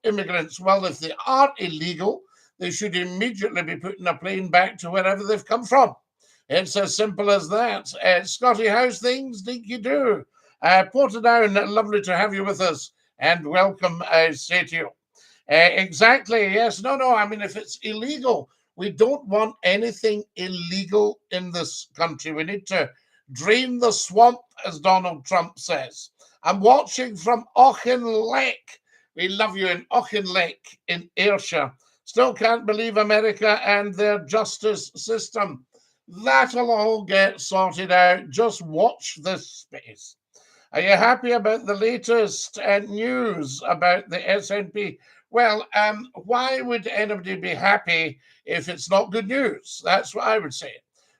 immigrants. Well, if they are illegal, they should immediately be put in a plane back to wherever they've come from. It's as simple as that. Scotty, how's things? Dinky-Doo. Portadown, lovely to have you with us, and welcome, I say to you. Exactly, yes. No, I mean, if it's illegal, we don't want anything illegal in this country. We need to drain the swamp, as Donald Trump says. I'm watching from Auchinleck. We love you in Auchinleck in Ayrshire. Still can't believe America and their justice system. That'll all get sorted out. Just watch this space. Are you happy about the latest news about the SNP? Well, why would anybody be happy if it's not good news? That's what I would say.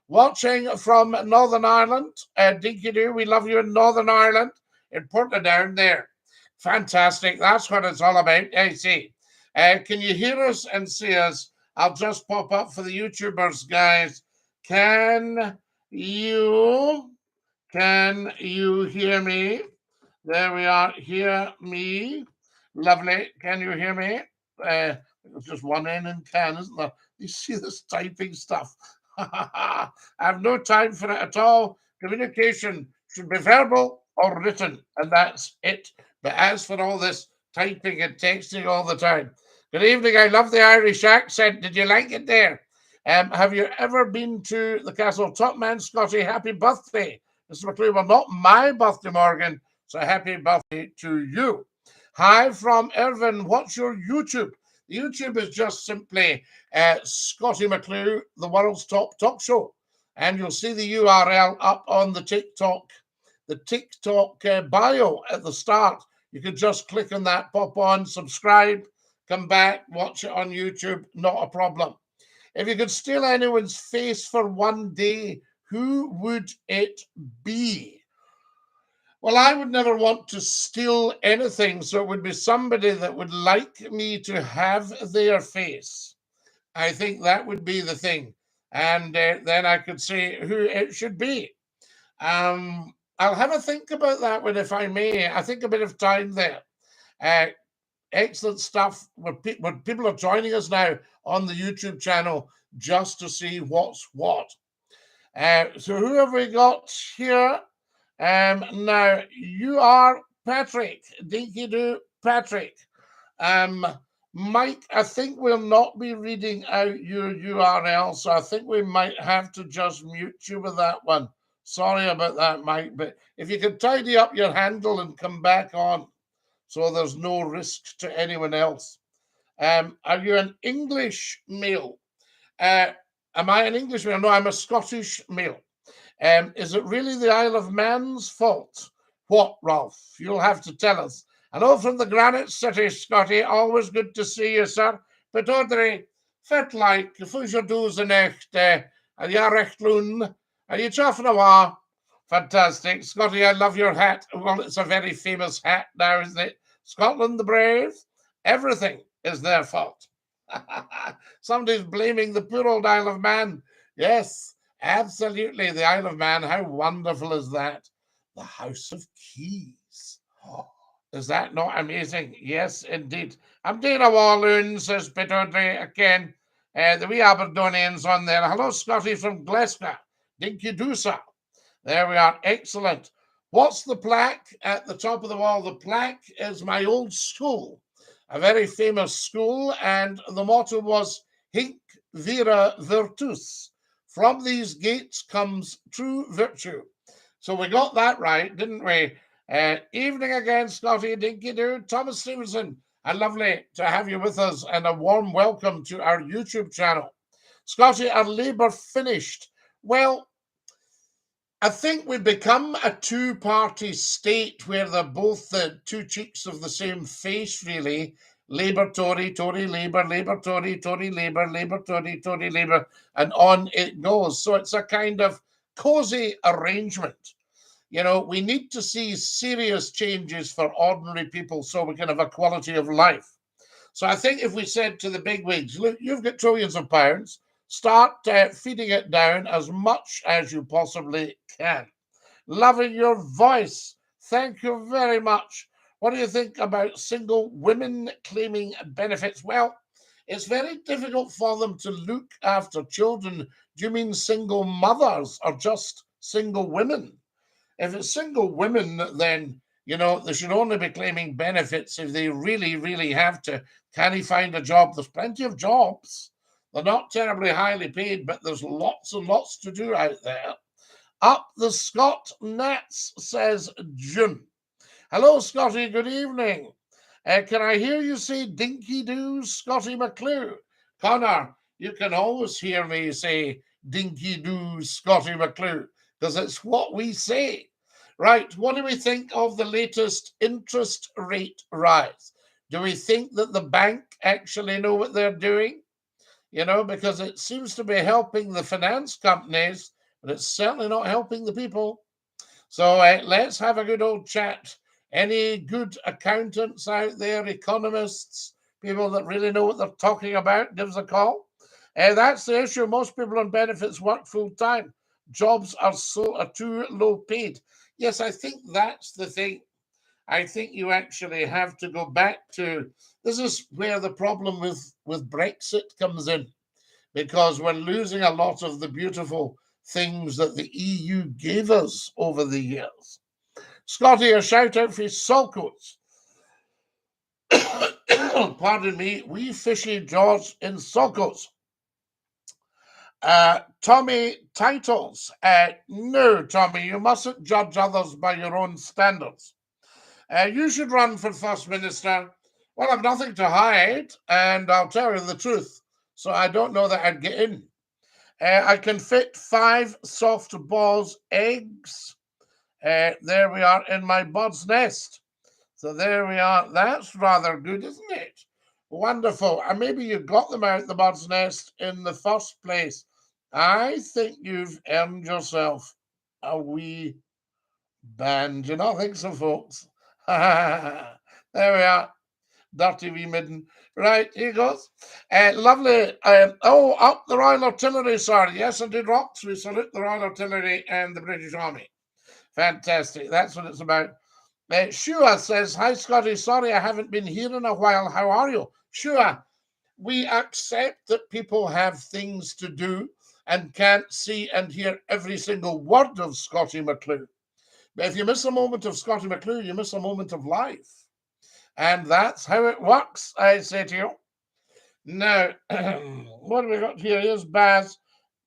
Watching from Northern Ireland, Dinky-Doo, we love you in Northern Ireland, in Portadown there. Fantastic. That's what it's all about, I see. Can you hear us and see us? I'll just pop up for the YouTubers, guys. Can you hear me? There we are. Hear me. Lovely. Can you hear me? It's just one N in can, isn't there? You see this typing stuff. I have no time for it at all. Communication should be verbal or written, and that's it. But as for all this typing and texting all the time. Good evening. I love the Irish accent. Did you like it there? Have you ever been to the castle? Top man, Scotty, happy birthday. Mr. McClue, well, not my birthday, Morgan, so happy birthday to you. Hi from Irvin. What's your YouTube? The YouTube is just simply Scotty McClue, the world's top talk show. And you'll see the URL up on the TikTok bio at the start. You could just click on that, pop on, subscribe, come back, watch it on YouTube, not a problem. If you could steal anyone's face for one day, who would it be? Well, I would never want to steal anything, so it would be somebody that would like me to have their face. I think that would be the thing. And then I could say who it should be. I'll have a think about that one, if I may. I think a bit of time there. Excellent stuff. When people are joining us now on the YouTube channel just to see what's what. So who have we got here? Now, you are Patrick. Dinky-Doo Patrick. Mike, I think we'll not be reading out your URL, so I think we might have to just mute you with that one. Sorry about that, Mike, but if you could tidy up your handle and come back on so there's no risk to anyone else. Are you an English male? Am I an English male? No, I'm a Scottish male. Is it really the Isle of Man's fault? What, Ralph? You'll have to tell us. Hello from the Granite City, Scotty. Always good to see you, sir. But Audrey, fit like, fwys your doos yn echt, are you recht loon? Are you chaffing awa? Fantastic. Scotty, I love your hat. Well, it's a very famous hat now, isn't it? Scotland the Brave. Everything is their fault. Somebody's blaming the poor old Isle of Man. Yes, absolutely. The Isle of Man. How wonderful is that? The House of Keys. Oh, is that not amazing? Yes, indeed. I'm Dana Walloon, says Peter again. The wee Aberdonians on there. Hello, Scotty from Glasgow. Dinky-Doo. There we are. Excellent. What's the plaque at the top of the wall? The plaque is my old school, a very famous school, and the motto was Hinc Vira Virtus. From these gates comes true virtue. So we got that right, didn't we? Evening again, Scotty. Dinky-Doo. Thomas Stevenson, lovely to have you with us, and a warm welcome to our YouTube channel. Scotty, are Labour finished? Well, I think we've become a two-party state where they're both the two cheeks of the same face, really. Labour, Tory, Tory, Labour, Labour, Tory, Tory, Labour, Labour, Tory, Tory, Labour, and on it goes. So it's a kind of cosy arrangement. You know, we need to see serious changes for ordinary people so we can have a quality of life. So I think if we said to the bigwigs, look, you've got trillions of pounds, start feeding it down as much as you possibly can. Loving your voice. Thank you very much. What do you think about single women claiming benefits? Well, it's very difficult for them to look after children. Do you mean single mothers or just single women? If it's single women, then, they should only be claiming benefits if they really, really have to. Can he find a job? There's plenty of jobs. They're not terribly highly paid, but there's lots and lots to do out there. Up the Scott Nats, says June. Hello, Scotty. Good evening. Can I hear you say Dinky-Doo, Scotty McCLUE? Connor, you can always hear me say Dinky-Doo, Scotty McCLUE, because it's what we say. Right, what do we think of the latest interest rate rise? Do we think that the bank actually know what they're doing? Because it seems to be helping the finance companies, but it's certainly not helping the people. So let's have a good old chat. Any good accountants out there, economists, people that really know what they're talking about, give us a call. That's the issue. Most people on benefits work full time. Jobs are too low paid. Yes, I think that's the thing. I think you actually have to go back to, this is where the problem with Brexit comes in, because we're losing a lot of the beautiful things that the EU gave us over the years. Scotty, a shout out for Sulcos. Pardon me, wee fishy George in Sulcos. Tommy Titles. No, Tommy, you mustn't judge others by your own standards. You should run for First Minister. Well, I've nothing to hide, and I'll tell you the truth. So I don't know that I'd get in. I can fit 5 soft balls eggs. There we are in my bird's nest. So there we are. That's rather good, isn't it? Wonderful. And maybe you got them out the bird's nest in the first place. I think you've earned yourself a wee band. Do you not think so, folks? There we are. Dirty wee midden. Right, here goes. Lovely. Up the Royal Artillery, sir. Yes, indeed, Rocks. We salute the Royal Artillery and the British Army. Fantastic. That's what it's about. Shua says, hi, Scotty. Sorry I haven't been here in a while. How are you? Shua, we accept that people have things to do and can't see and hear every single word of Scotty McClue. But if you miss a moment of Scotty McClue, you miss a moment of life. And that's how it works, I say to you. Now, what have we got here? Here's Baz.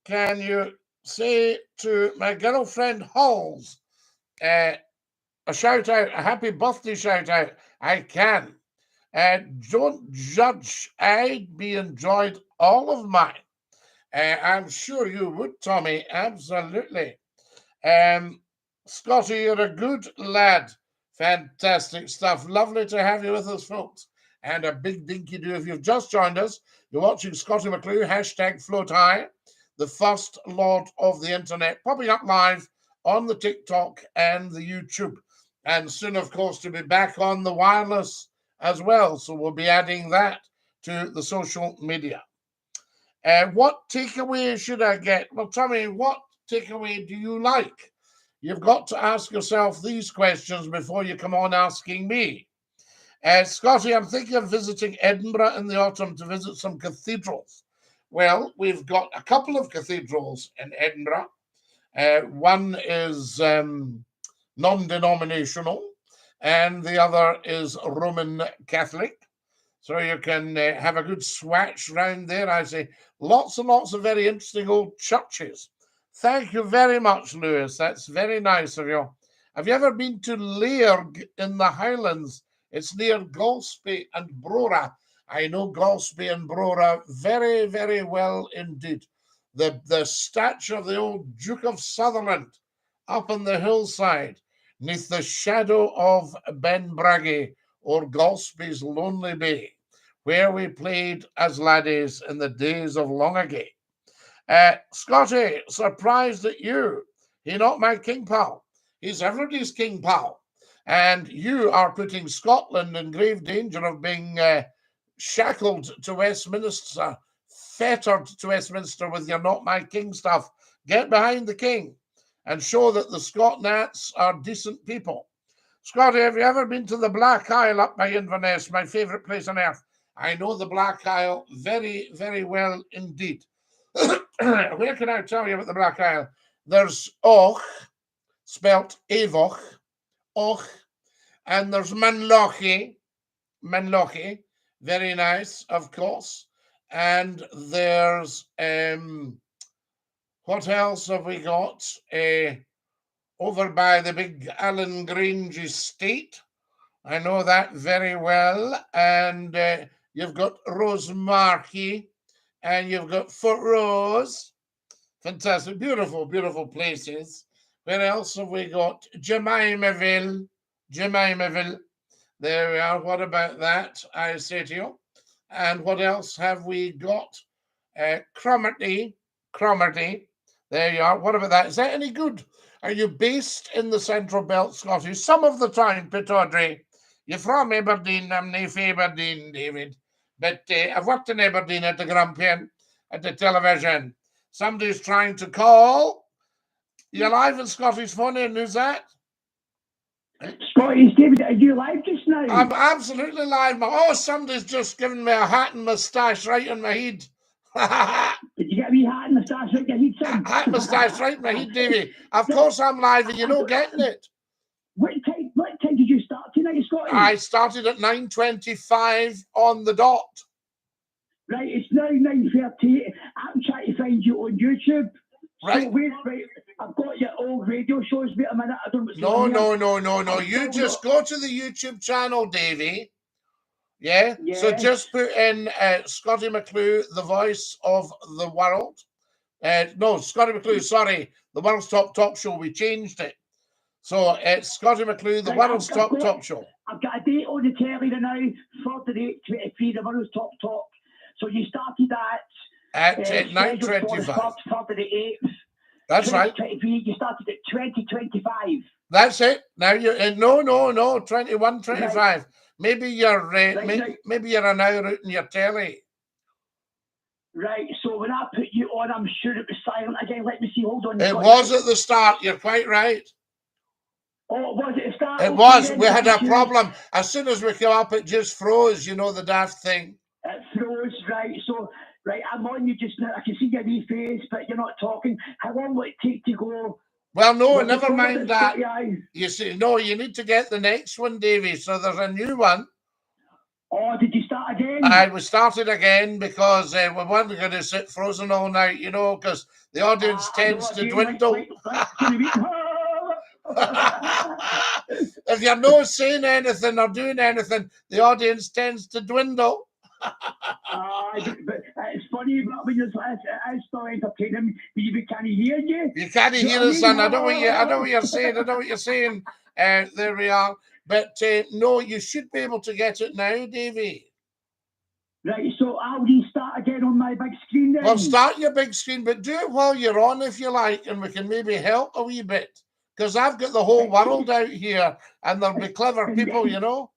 Can you say to my girlfriend Halls, a shout out, a happy birthday shout out? I can. Don't judge. I'd be enjoyed all of mine. I'm sure you would, Tommy. Absolutely. Scotty, you're a good lad. Fantastic stuff. Lovely to have you with us, folks. And a big dinky-doo. If you've just joined us, you're watching Scotty McClue, hashtag Float High, the first lord of the internet, popping up live on the TikTok and the YouTube. And soon, of course, to be back on the wireless as well. So we'll be adding that to the social media. What takeaway should I get? Well, Tommy, what takeaway do you like? You've got to ask yourself these questions before you come on asking me. Scotty, I'm thinking of visiting Edinburgh in the autumn to visit some cathedrals. Well, we've got a couple of cathedrals in Edinburgh. One is non-denominational, and the other is Roman Catholic. So you can have a good swatch round there. I say lots and lots of very interesting old churches. Thank you very much, Lewis. That's very nice of you. Have you ever been to Lairg in the Highlands? It's near Golspie and Brora. I know Golspie and Brora very, very well indeed. The statue of the old Duke of Sutherland up on the hillside, neath the shadow of Benbraggie or Golspie's Lonely Bay, where we played as laddies in the days of long ago. Scotty, surprised at you. He's not my king pal. He's everybody's king pal. And you are putting Scotland in grave danger of being shackled to Westminster, fettered to Westminster with your not my king stuff. Get behind the king and show that the Scot Nats are decent people. Scotty, have you ever been to the Black Isle up by Inverness, my favourite place on earth? I know the Black Isle very, very well indeed. Where can I tell you about the Black Isle? There's Och, spelt Avoch, Och, and there's Manlochi, very nice, of course. And there's, what else have we got? Over by the big Allen Grange estate. I know that very well. And you've got Rosemarkie, and you've got Footrose. Fantastic, beautiful, beautiful places. Where else have we got? Jemimaville. There we are. What about that, I say to you? And what else have we got? Cromarty. There you are. What about that? Is that any good? Are you based in the Central Belt, Scottish? Some of the time, Pittodrie. You're from Aberdeen. I'm nae from Aberdeen, David. But I've worked in Aberdeen at the Grampian, at the television. Somebody's trying to call. You're live in Scottish Phone in. Who's that? Scotty's, David, are you live just now? I'm absolutely live. Oh, somebody's just given me a hat and moustache right on my head. Did you get a wee hat and moustache right in your head, son? Hat and moustache right in my head, Davy. Of course I'm live and you're not getting it. What time did you start tonight, Scotty? I started at 9:25 on the dot. Right, it's now 9:38. I'm trying to find you on YouTube. Right. So wait, I've got your old radio shows. Wait a minute, I don't know No. You just go to the YouTube channel, Davy. Yeah? Yes. So just put in Scottie McClue, the voice of the world. No, Scottie McClue, sorry. The World's Top Talk Show. We changed it. So it's Scottie McClue, the World's Top Talk Show. I've got a date on the telly now, 48:23, the World's Top Talk. So you started at 9:25. 48th. That's right. You started at 20:25. That's it. Now you're no, 21:25. Right. Maybe you're maybe you're an hour out in your telly. Right. So when I put you on, I'm sure it was silent again. Let me see. Hold on. It was at the start. You're quite right. Oh, was it at the start? It was. We had a problem. As soon as we came up, it just froze. You know the daft thing. It froze. Right. So. Right, I'm on you just now. I can see your wee face, but you're not talking. How long will it take to go? Well, no, never mind that. You see, no, you need to get the next one, Davy. So there's a new one. Oh, did you start again? We started again because we weren't going to sit frozen all night, you know, because the audience tends to dwindle. If you're not saying anything or doing anything, the audience tends to dwindle. But it's funny, but when it's still entertaining, but you can't hear you. You can't hear us, son. I know what you're saying. There we are. But no, you should be able to get it now, Davy. Right, so I'll restart again on my big screen then. Well, start your big screen, but do it while you're on if you like, and we can maybe help a wee bit. Because I've got the whole world out here, and there'll be clever people, you know.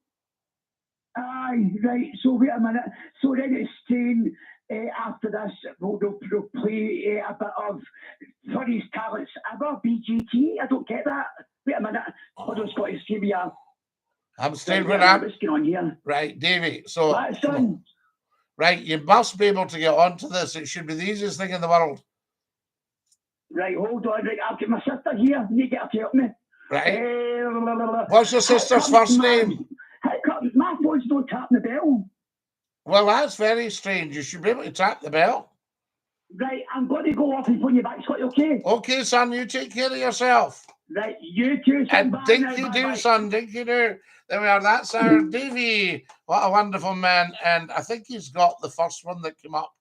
Aye, right. So wait a minute. So then it's saying after this, we'll play a bit of Funniest Talents Ever, BGT. I don't get that. Wait a minute. Hold on, Scotty. Give me a... I'm staying with that. What's going on here? Right, Davy. So, that's on. Right, you must be able to get onto this. It should be the easiest thing in the world. Right, hold on. Right, I'll get my sister here. You need to get her to help me. Right. What's your sister's first name? My phone's not tapping the bell. Well, that's very strange. You should be able to tap the bell. Right, I'm going to go off and phone you back, Scotty, okay? Okay, son, you take care of yourself. Right, you too, son. And dinky-doo, son, dinky-doo. There we are. That's our Davy. What a wonderful man. And I think he's got the first one that came up.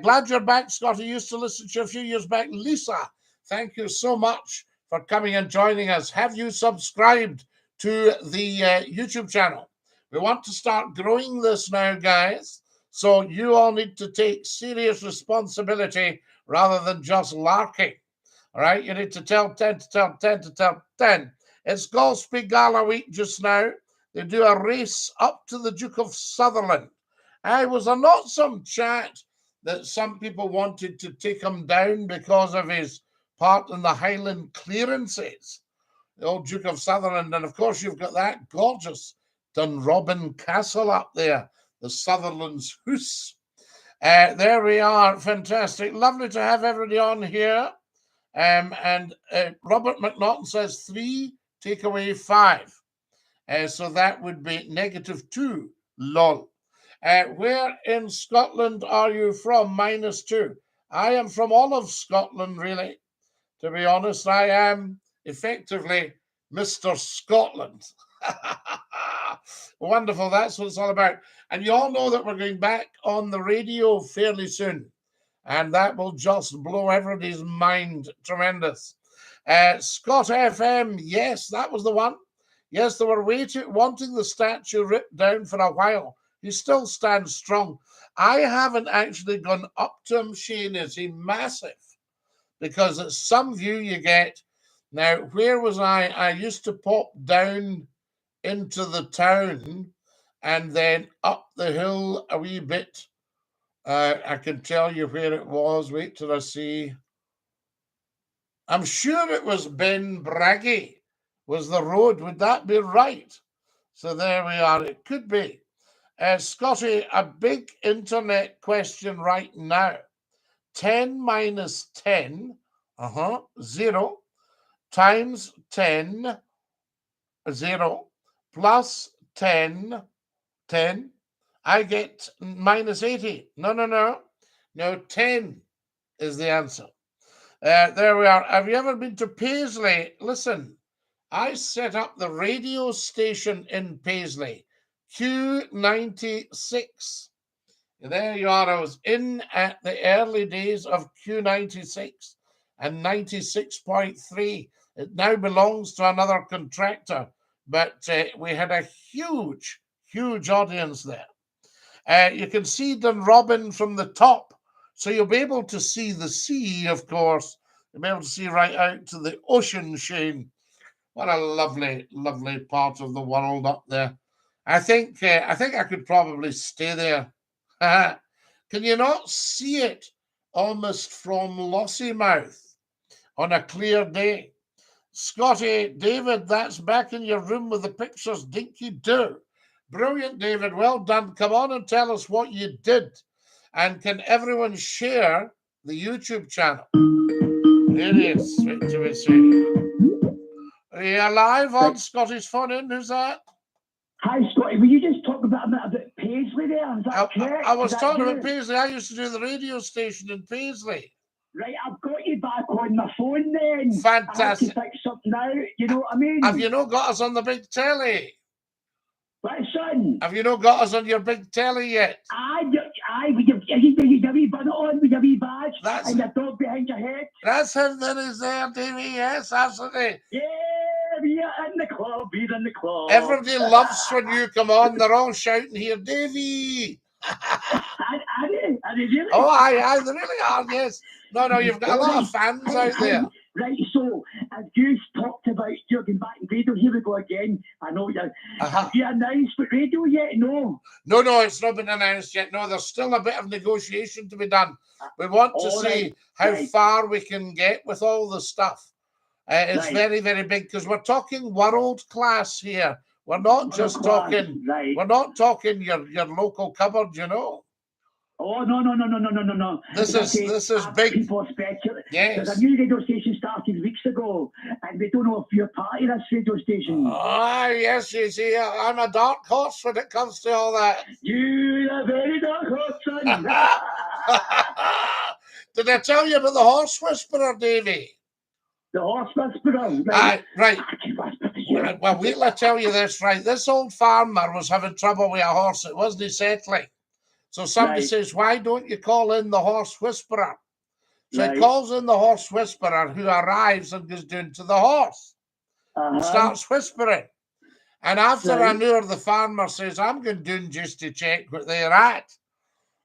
Glad you're back, Scotty. Used to listen to you a few years back. Lisa, thank you so much for coming and joining us. Have you subscribed to the YouTube channel? We want to start growing this now, guys. So you all need to take serious responsibility rather than just larking. All right, you need to tell 10 to tell 10 to tell 10. It's Golspie Gala week just now. They do a race up to the Duke of Sutherland. I was not some chat that some people wanted to take him down because of his part in the Highland clearances. the old Duke of Sutherland. And of course, you've got that gorgeous Dunrobin Castle up there, the Sutherland's House. There we are. Fantastic. Lovely to have everybody on here. And Robert McNaughton says 3, take away 5. So that would be -2. Lol. Where in Scotland are you from? -2. I am from all of Scotland, really. To be honest, I am effectively Mr. Scotland. Wonderful. That's what it's all about. And you all know that we're going back on the radio fairly soon. And that will just blow everybody's mind. Tremendous. Scott FM. Yes, that was the one. Yes, they were wanting the statue ripped down for a while. He still stands strong. I haven't actually gone up to him, Shane. Is he massive? Because it's some view you get. Now, where was I? I used to pop down into the town and then up the hill a wee bit. I can tell you where it was. Wait till I see. I'm sure it was Ben Braggy was the road. Would that be right? So there we are. It could be. Scotty, a big internet question right now. 10 minus 10, 0, times 10, 0, plus 10, 10. I get -80. No, 10 is the answer. There we are. Have you ever been to Paisley? Listen, I set up the radio station in Paisley, Q96. There you are. I was in at the early days of Q96 and 96.3. It now belongs to another contractor, but we had a huge audience there. You can see Dunrobin from the top, so you'll be able to see the sea, of course. You'll be able to see right out to the ocean, Shane. What a lovely part of the world up there. I think I could probably stay there. Can you not see it almost from Lossiemouth on a clear day? Scotty, David, that's back in your room with the pictures. Dinky-Doo. Brilliant, David. Well done. Come on and tell us what you did. And can everyone share the YouTube channel? It is. Wait till we see. Are you live on Scotty's phone in? Who's that? Hi, Scotty. Will you just talk about Paisley there? Is that correct? I was talking about Paisley. I used to do the radio station in Paisley. Right, I've got you back on my phone then. Fantastic. I have to fix something out, you know what I mean? Have you not got us on the big telly? What, son? Have you not got us on your big telly yet? Aye, with your wee bun on, with your wee badge, and your dog behind your head. That's him that is there, Davey. Yes, absolutely. Yeah, we're in the club, we're in the club. Everybody loves when you come on. They're all shouting here, Davey. Are they really? Oh, aye, they really are, yes. No, you've got a lot of fans out there. Right, so as you talked about you're going back in radio, here we go again. I know you. Have you announced with radio yet? No, it's not been announced yet. No, there's still a bit of negotiation to be done. We want to see how far we can get with all the stuff. It's very, very big because we're talking world class here. We're not just talking. We're not talking your local cupboard, you know. Oh no! This is big. People speculate. Yes. There's a new radio station started weeks ago, and we don't know if you're part of this radio station. Ah, yes, you see, I'm a dark horse when it comes to all that. You're a very dark horse, son. Did I tell you about the horse whisperer, Davey? The horse whisperer. Right. Well, wait till I tell you this, right? This old farmer was having trouble with a horse. It wasn't settling. So somebody says, why don't you call in the horse whisperer? So he calls in the horse whisperer, who arrives and goes down to the horse and starts whispering. And after an hour, the farmer says, I'm going down just to check what they're at.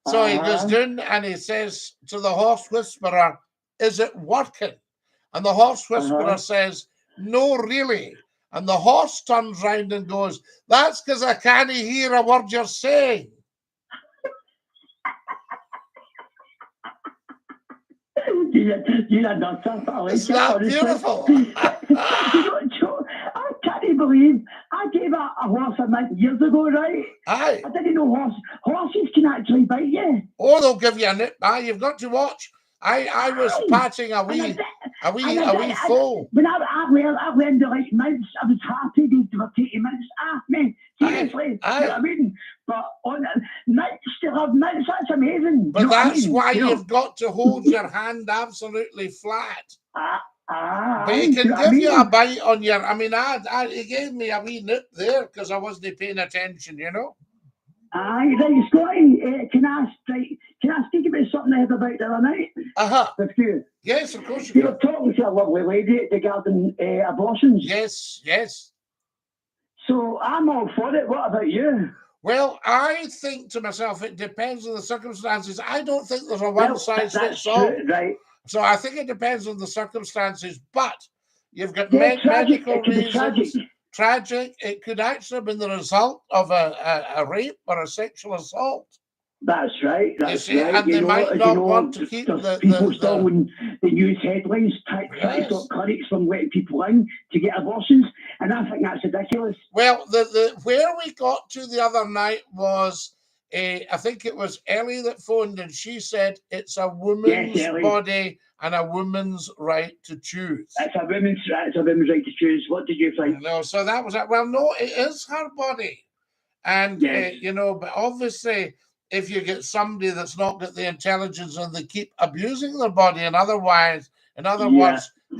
So he goes down and he says to the horse whisperer, is it working? And the horse whisperer says, no, really. And the horse turns round and goes, that's because I can't hear a word you're saying. You're a nutter. I like It's it, that honestly. beautiful. I can't believe I gave a horse a mint years ago, right? Aye. I didn't know horses can actually bite you. Oh, they'll give you a nip. Aye, you've got to watch. I was patting a wee foal. When I learned to like mints, I was happy they were taking mints off me. Seriously, aye. You know what I mean? But on mints, still have mints. That's amazing. But you know that's I mean? why you know? you've got to hold your hand absolutely flat. But he you can know give you I a bite on your. I mean, he gave me a wee nip there because I wasn't paying attention, you know. Aye, right, Scotty. Can I speak about something I heard about the other night? That's good. Yes, of course you were talking to a lovely lady regarding abortions. Yes. So I'm all for it. What about you? Well, I think to myself, it depends on the circumstances. I don't think there's a one-size-fits-all. Right. So I think it depends on the circumstances, but you've got tragic. medical reasons. Tragic. It could actually have been the result of a rape or a sexual assault. That's right. That's you see, right. And they might not want to keep people still in the news headlines try to stop clinics from letting people in to get abortions, and I think that's ridiculous. Well, where we got to the other night was, I think it was Ellie that phoned, and she said it's a woman's body and a woman's right to choose. It's a woman's right to choose. What did you think? No, so that was it. Well, no, it is her body, and but obviously, if you get somebody that's not got the intelligence and they keep abusing their body, and in other words,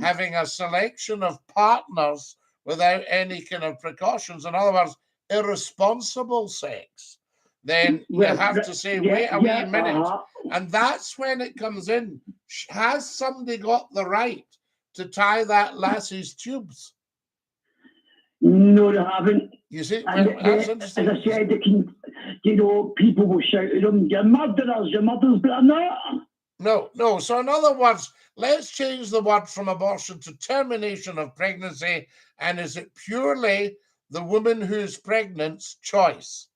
having a selection of partners without any kind of precautions, in other words, irresponsible sex, then you have to say, wait a wee minute. And that's when it comes in. Has somebody got the right to tie that lassie's tubes? No, they haven't. You see, that's interesting. As I said, they can, people will shout at them, you're murderers, but I'm not. No. So in other words, let's change the word from abortion to termination of pregnancy. And is it purely the woman who's pregnant's choice?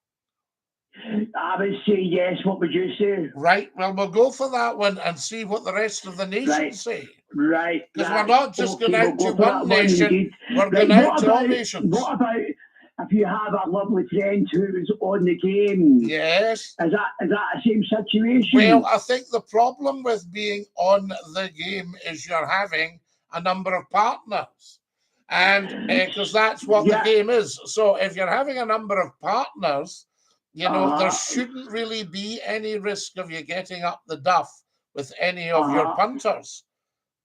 I would say yes. What would you say? Right. Well, we'll go for that one and see what the rest of the nation say. Right. Because we're not just going out to one nation, we're going out to all nations. What about if you have a lovely friend who's on the game? Yes. Is that the same situation? Well, I think the problem with being on the game is you're having a number of partners. And because that's what the game is. So if you're having a number of partners, there shouldn't really be any risk of you getting up the duff with any of your punters.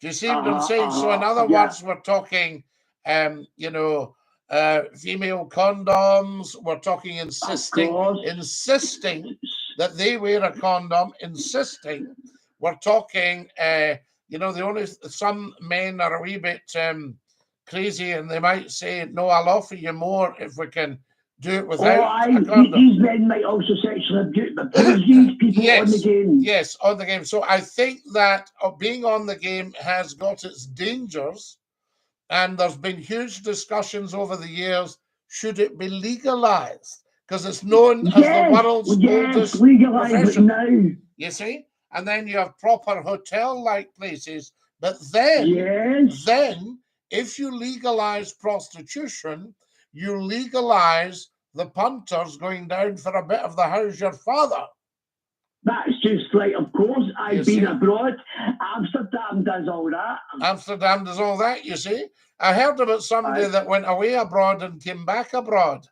Do you see what I'm saying? So in other words, we're talking, female condoms. We're talking insisting that they wear a condom, insisting. We're talking, some men are a wee bit crazy and they might say, no, I'll offer you more if we can do it without a condom. These men might also sexually abuse these people on the game. Yes, on the game. So I think that being on the game has got its dangers, and there's been huge discussions over the years. Should it be legalized? Because it's known as the world's oldest profession. Now. You see? And then you have proper hotel-like places. But then if you legalize prostitution, you legalize the punters going down for a bit of the how's your father. That's just like, of course, I've been abroad. Amsterdam does all that. You see. I heard about somebody that went away abroad and came back abroad.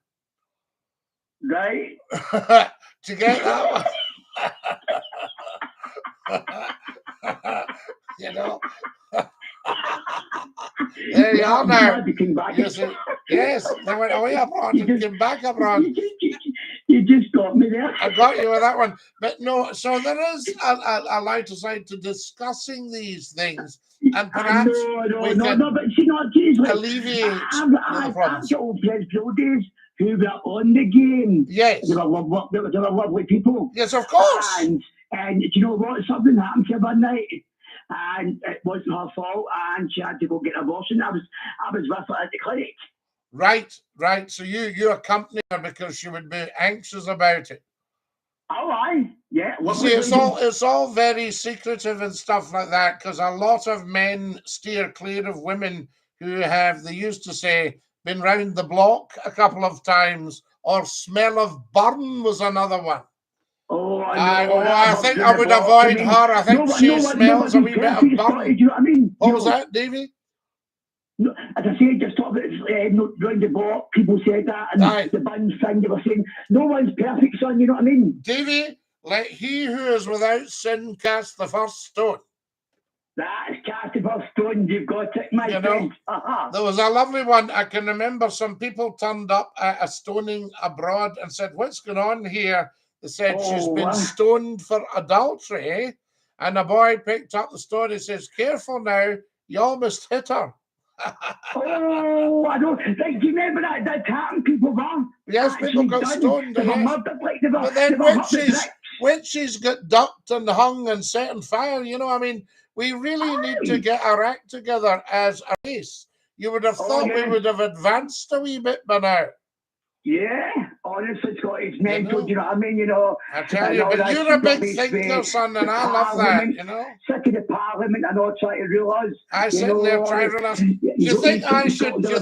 Right. To get that one. There you are now. Yes, they went away abroad and came back abroad. You just got me there. I got you with that one. But no, so there is a lighter side to discussing these things. And perhaps we can alleviate the problems. I've got old friends days who were on the game. Yes. They were lovely people. Yes, of course. And do you know what? Something happened to her one night. And it wasn't her fault, and she had to go get an abortion. I was with her at the clinic. Right. So you accompanied her because she would be anxious about it. Oh, aye. Yeah, You see, it's all very secretive and stuff like that, because a lot of men steer clear of women who have, they used to say, been round the block a couple of times, or smell of burn was another one. Oh, I think I would avoid her. I think she smells a wee bit of burn. You know what I mean? What was that, Davey? No, as I say, just talk about round the block, people said that, and the bun thing, they were saying, no one's perfect, son, you know what I mean? Davey, let he who is without sin cast the first stone. That's cast the first stone, you've got it, my friend. There was a lovely one. I can remember some people turned up at a stoning abroad and said, what's going on here? They said, she's been stoned for adultery. And a boy picked up the stone and says, careful now, you almost hit her. Oh, I don't. Like, do you remember that happened? People were. Yes, people got stoned. They were murdered, like they were. But then witches got ducked and hung and set on fire. You know, I mean, we really need to get our act together as a race. You would have thought we would have advanced a wee bit by now. Yeah, honestly, Scott, it's mental, you know what I mean? You know, I tell you, but you're a big thinker, son, and I love that, you know. Sit in the Parliament and all trying to rule us. I sit there trying to rule us. Do you think I should go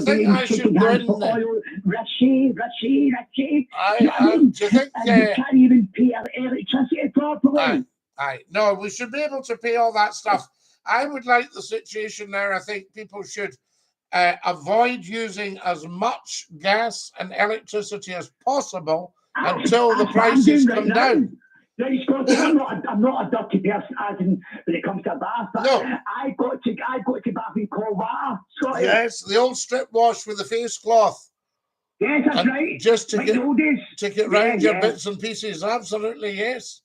in there? Richie. Do you think... you can't even pay our electricity properly. No, we should be able to pay all that stuff. I would like the situation there. I think people should avoid using as much gas and electricity as possible until the prices come down. Right, Scott, I'm not a dirty person as in when it comes to a bath. But no. I got to bath in cold water. Scott. Yes, the old strip wash with the face cloth. Yes, that's right. Just to get round your bits and pieces. Absolutely, yes.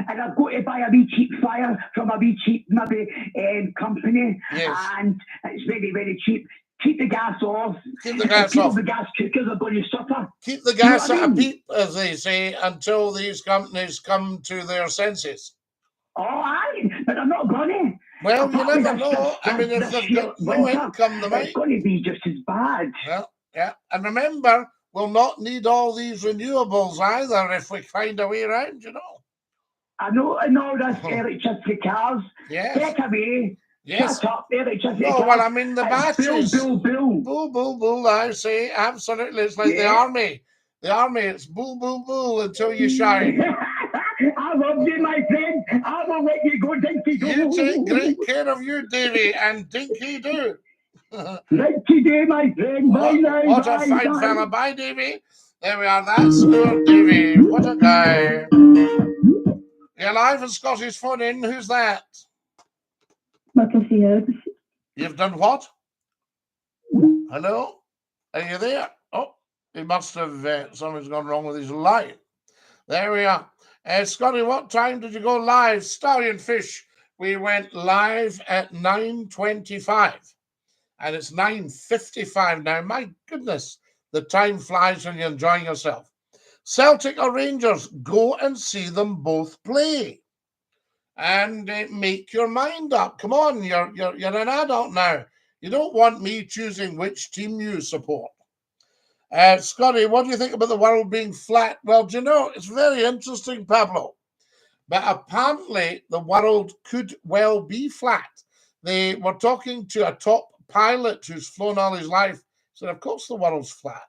And I've got to buy a wee cheap fire from a wee cheap maybe company. Yes. And it's very, very cheap. Keep the gas off. Keep the gas off. The gas cookers are going to suffer. Keep the gas at a peep, as they say, until these companies come to their senses. Oh, aye, but I'm not going to. Well, you never know. I mean, if they've got no income, they might. It's going to be just as bad. Well, yeah. And remember, we'll not need all these renewables either if we find a way around, you know. I know, and all this electricity cars. Yes. Take away. Yes. Shut up, electricity cars. Well, I mean, the batteries. Bull. I say, absolutely. It's like the army. The army, it's bull until you shine. I love you, my friend. I will let you go, Dinky-Doo. You take great care of you, Davy, and Dinky-Doo. Dinky-Doo, my friend. Bye now. What a fine fella. Bye, Davy. There we are. That's good, Davy. What a guy. You're live on Scotty's phone in. Who's that? You've done what? Hello? Are you there? Oh, he must have, something's gone wrong with his line. There we are. Scotty, what time did you go live? Stallion Fish, we went live at 9:25. And it's 9:55 now. My goodness, the time flies when you're enjoying yourself. Celtic or Rangers, go and see them both play. And make your mind up. Come on, you're an adult now. You don't want me choosing which team you support. Scotty, what do you think about the world being flat? Well, do you know, it's very interesting, Pablo. But apparently, the world could well be flat. They were talking to a top pilot who's flown all his life. Said, of course, the world's flat.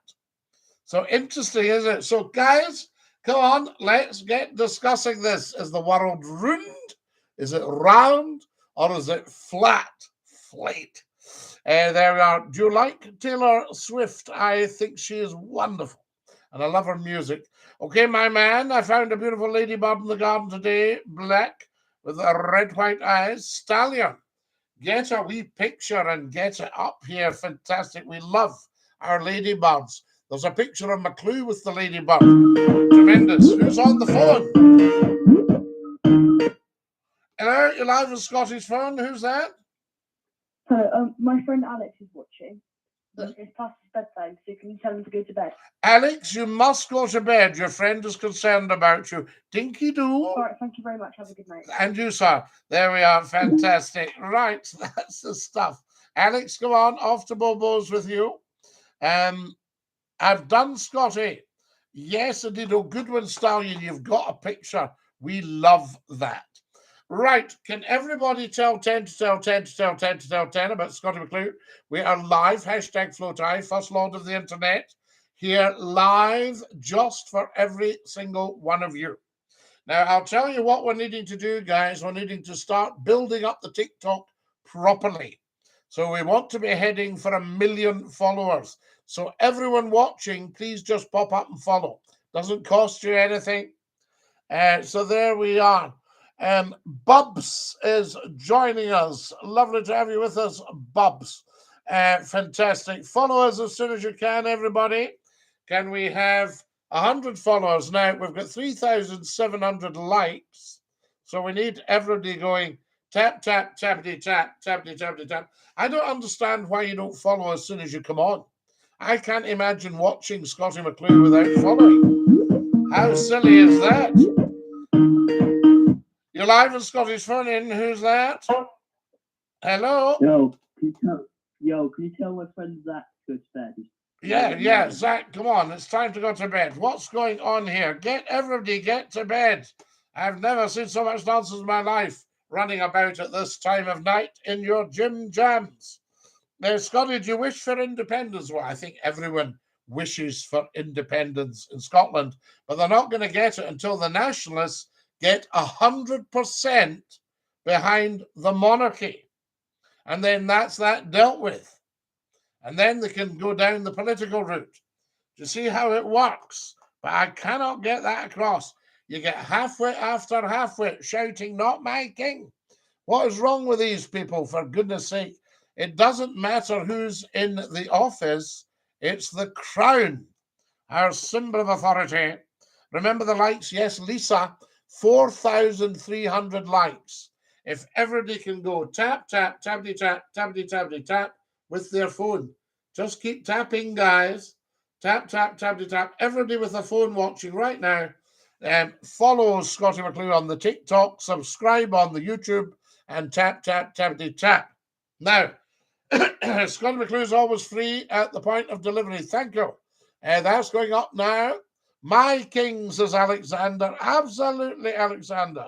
So interesting, isn't it? So, guys, come on, let's get discussing this. Is the world round? Is it round? Or is it flat? There we are. Do you like Taylor Swift? I think she is wonderful. And I love her music. Okay, my man, I found a beautiful ladybird in the garden today. Black with red, white eyes. Stallion. Get a wee picture and get it up here. Fantastic. We love our ladybirds. There's a picture of McCLUE with the ladybird. Tremendous. Who's on the phone? Hello, you're live on Scotty's phone. Who's that? So, my friend Alex is watching. It's past his bedtime, so can you tell him to go to bed? Alex, you must go to bed. Your friend is concerned about you. Dinky-Doo. All right, thank you very much. Have a good night. And you, sir. There we are. Fantastic. Right, that's the stuff. Alex, come on. Off to Bobo's with you. I've done Scotty. Yes, indeed. Oh, good one, Stallion. You've got a picture We love that. Right, can everybody tell 10 to tell 10 to tell 10 to tell 10 about Scottie McClue? We are live, hashtag FloatI, first lord of the internet, here live just for every single one of you. Now, I'll tell you what we're needing to do, guys. We're needing to start building up the TikTok properly. So we want to be heading for 1 million followers. So everyone watching, please just pop up and follow. Doesn't cost you anything. So there we are. Bubs is joining us. Lovely to have you with us, Bubs. Fantastic. Follow us as soon as you can, everybody. Can we have 100 followers? Now, we've got 3,700 likes. So we need everybody going tap, tap, tappity, tap, tappity, tappity, tap. I don't understand why you don't follow as soon as you come on. I can't imagine watching Scottie McClue without following. How silly is that? You're live on Scotty's phone in. Who's that? Hello? Yo, can you tell my friend Zach to go to bed? Yeah, Zach, come on. It's time to go to bed. What's going on here? Everybody get to bed. I've never seen so much nonsense in my life running about at this time of night in your gym jams. Now, Scotty, do you wish for independence? Well, I think everyone wishes for independence in Scotland, but they're not going to get it until the nationalists get 100% behind the monarchy. And then that's that dealt with. And then they can go down the political route to see how it works. But I cannot get that across. You get halfwit after halfwit shouting, "Not my king." What is wrong with these people, for goodness sake? It doesn't matter who's in the office. It's the crown, our symbol of authority. Remember the likes? Yes, Lisa, 4,300 likes. If everybody can go tap, tap, tappity, tap, tappity, tappity, tap with their phone. Just keep tapping, guys. Tap, tap, tappity, tap. Everybody with a phone watching right now. Follow Scottie McClue on the TikTok, subscribe on the YouTube, and tap, tap, tappity, tap. Now, Scottie McClue is always free at the point of delivery. Thank you. That's going up now. My king, says Alexander. Absolutely, Alexander.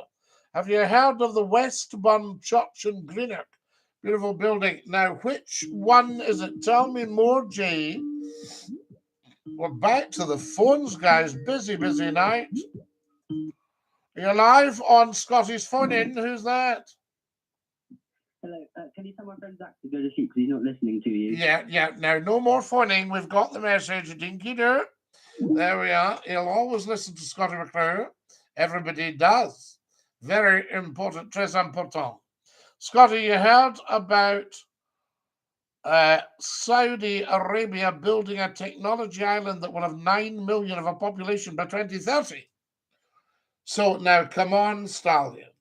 Have you heard of the Westburn Church in Greenock? Beautiful building. Now, which one is it? Tell me more, Jay. We're back to the phones, guys. Busy night. You're live on Scotty's phone in. Who's that? Hello, can you tell my friend Zach to go to sleep because he's not listening to you? Yeah. Now, no more phoning. We've got the message. DINKY-DOO. There we are. He'll always listen to Scottie McClue. Everybody does. Very important. Très important. Scotty, you heard about Saudi Arabia building a technology island that will have 9 million of a population by 2030. So now, come on, Stallion.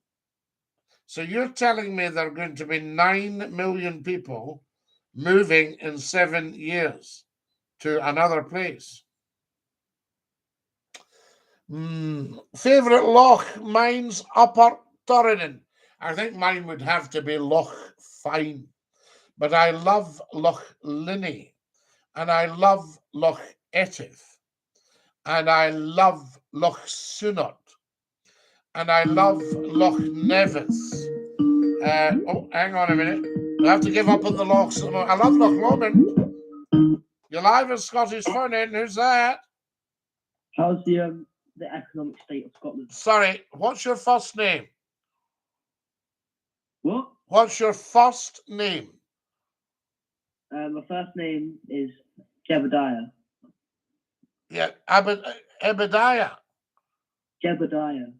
So you're telling me there are going to be 9 million people moving in 7 years to another place? Favorite loch? Mine's Upper Torridon. I think mine would have to be Loch Fyne. But I love Loch Linney. And I love Loch Etive. And I love Loch Sunot. And I love Loch Nevis. Oh, hang on a minute. I have to give up on the lochs. I love Loch Lomond. You're live at Scottish phone in. Who's that? How's the economic state of Scotland? Sorry, what's your first name? What? What's your first name? My first name is Jebediah. Yeah, Ebediah. Jebediah.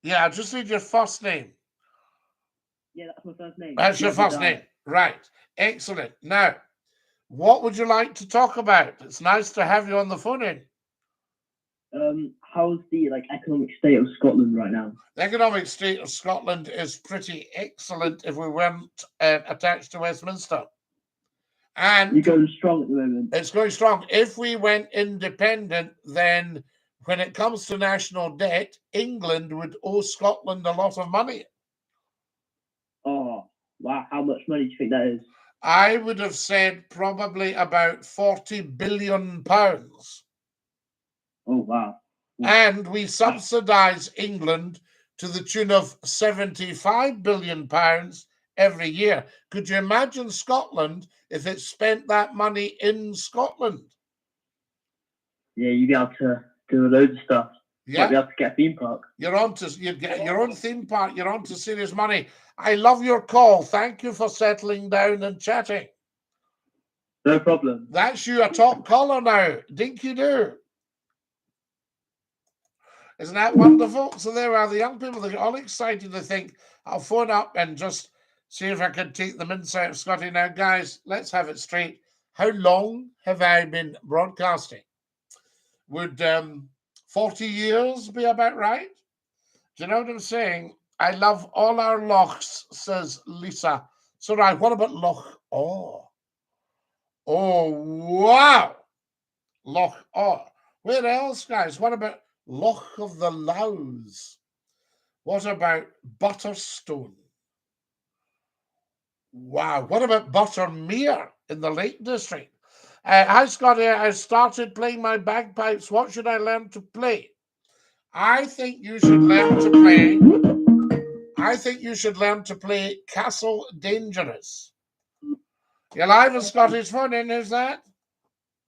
Yeah, I just need your first name. Yeah, that's my first name. That's your first name. Right. Excellent. Now, what would you like to talk about? It's nice to have you on the phone in. How's the economic state of Scotland right now? The economic state of Scotland is pretty excellent if we weren't attached to Westminster. And you're going strong at the moment. It's going strong. If we went independent, then when it comes to national debt, England would owe Scotland a lot of money. Oh, wow. How much money do you think that is? I would have said probably about £40 billion. Oh, wow. And we subsidise England to the tune of £75 billion every year. Could you imagine Scotland if it spent that money in Scotland? Yeah, you'd be able to do loads of stuff. Yeah. Might be able to get a theme park. You'd get your own theme park. You're on to serious money. I love your call. Thank you for settling down and chatting. No problem. That's you, a top caller now. Dinky-Doo. Isn't that wonderful? So there are the young people. They're all excited. They think, I'll phone up and just see if I can take them inside of Scotty. Now, guys, let's have it straight. How long have I been broadcasting? Would 40 years be about right? Do you know what I'm saying? I love all our lochs, says Lisa. So, right, what about Loch Awe? Oh, wow. Loch Awe. Where else, guys? What about Loch of the Lows? What about Butterstone? Wow. What about Buttermere in the Lake District? Hi, Scotty. I started playing my bagpipes. What should I learn to play? I think you should learn to play Castle Dangerous. You're live with Scotty's phone in, who's that?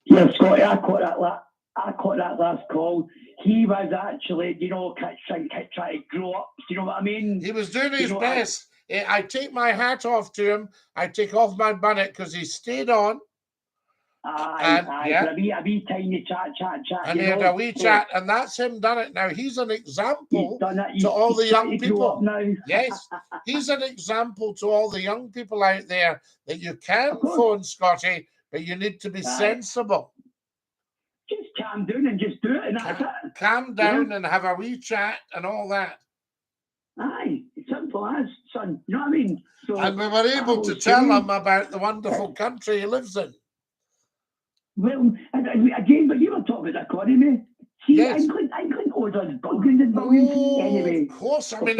Yeah, Scotty, I caught that last call. He was actually, trying to grow up. Do you know what I mean? He was doing his best. I take my hat off to him. I take off my bonnet because he stayed on. Yeah. A wee tiny chat. And he had a wee chat, and that's him done it. Now, he's an example to all the young people. Yes, he's an example to all the young people out there that you can phone Scotty, but you need to be sensible. Just calm down and just do it, and that's it. Calm down and have a wee chat and all that. Aye, simple as, son. You know what I mean? So, and we were able to tell him about the wonderful country he lives in. Well, again, but you were talking about the economy. See, yes. England owes us billions and billions. Anyway, of course. I mean,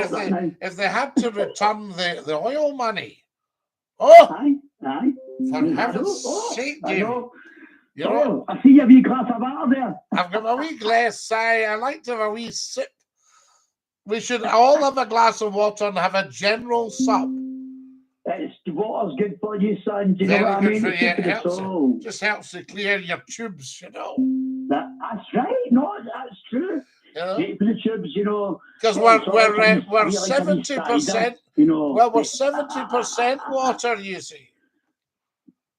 if they had to return the oil money. Aye. For heaven's sake, David. I see a wee glass of water there. I've got a wee glass. I like to have a wee sip. We should all have a glass of water and have a general sup. The water's good for you, son. Do you Very know what I mean? For you. Just helps to clear your tubes, you know. That's right. No, that's true. Great for the tubes, you know. Because we're 70%. Well, we're 70% water, you see.